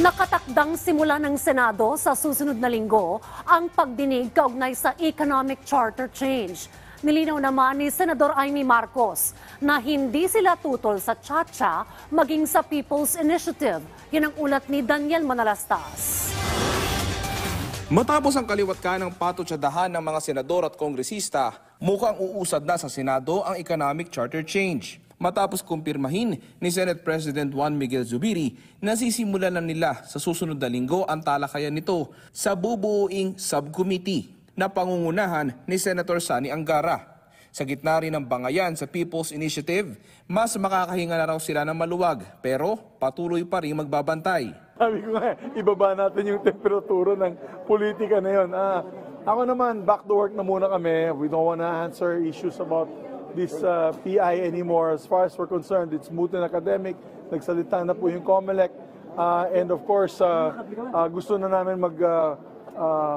Nakatakdang simula ng Senado sa susunod na linggo ang pagdinig kaugnay sa economic charter change. Nilinaw naman ni Senador Amy Marcos na hindi sila tutol sa Chacha maging sa People's Initiative. Yan ang ulat ni Daniel Manalastas. Matapos ang kaliwat ka ng patutsadahan ng mga senador at kongresista, mukhang uusad na sa Senado ang economic charter change. Matapos kumpirmahin ni Senate President Juan Miguel Zubiri na sisimulan na nila sa susunod na linggo ang talakayan nito sa bubuuing subcommittee na pangungunahan ni Senator Sani Angara. Sa gitna rin ng bangayan sa People's Initiative, mas makakahinga na raw sila ng maluwag pero patuloy pa rin magbabantay. Sabi ko nga, ibaba natin yung temperatura ng politika na yun. Ako naman, back to work na muna kami. We don't want to answer issues about this PI anymore. As far as we're concerned, it's moot and academic. Nagsalita na po yung COMELEC. And of course, gusto na namin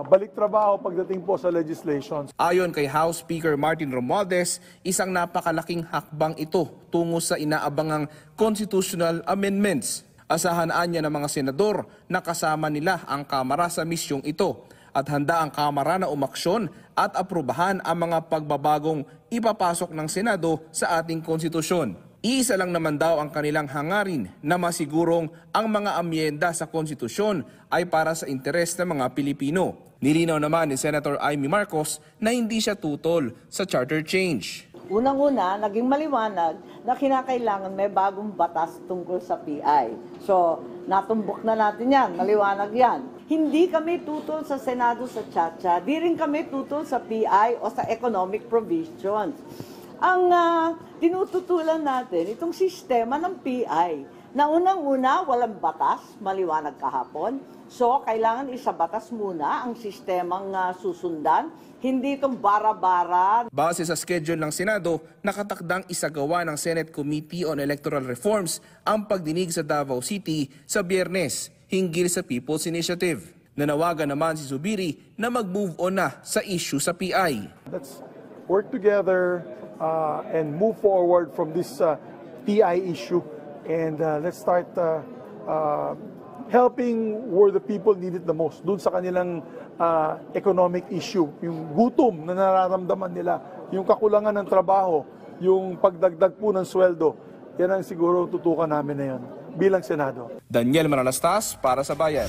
balik trabaho pagdating po sa legislation. Ayon kay House Speaker Martin Romualdez, isang napakalaking hakbang ito tungo sa inaabangang constitutional amendments. Asahan niya ng mga senador na kasama nila ang Kamara sa misyong ito at handa ang Kamara na umaksyon at aprubahan ang mga pagbabagong ipapasok ng Senado sa ating konstitusyon. Iisa lang naman daw ang kanilang hangarin na masigurong ang mga amyenda sa konstitusyon ay para sa interes ng mga Pilipino. Nilinaw naman ni Senator Amy Marcos na hindi siya tutol sa charter change. Unang-una, naging maliwanag na kinakailangan may bagong batas tungkol sa PI. So, natumbok na natin yan, maliwanag yan. Hindi kami tutol sa Senado sa Chacha, di rin kami tutol sa PI o sa economic provisions. Ang tinututulan natin, itong sistema ng PI, na unang-una, walang batas, maliwanag kahapon. So, kailangan isabatas muna ang sistemang susundan, hindi itong bara-bara. Base sa schedule ng Senado, nakatakdang isagawa ng Senate Committee on Electoral Reforms ang pagdinig sa Davao City sa Biyernes hinggil sa People's Initiative. Nanawagan naman si Zubiri na mag-move on na sa issue sa PI. Let's work together and move forward from this PI issue and let's start helping where the people need it the most. Doon sa kanilang economic issue, yung gutom na nararamdaman nila, yung kakulangan ng trabaho, yung pagdagdag po ng sweldo, yan ang siguro tutukan namin na yan bilang Senado. Daniel Manalastas para sa Bayan.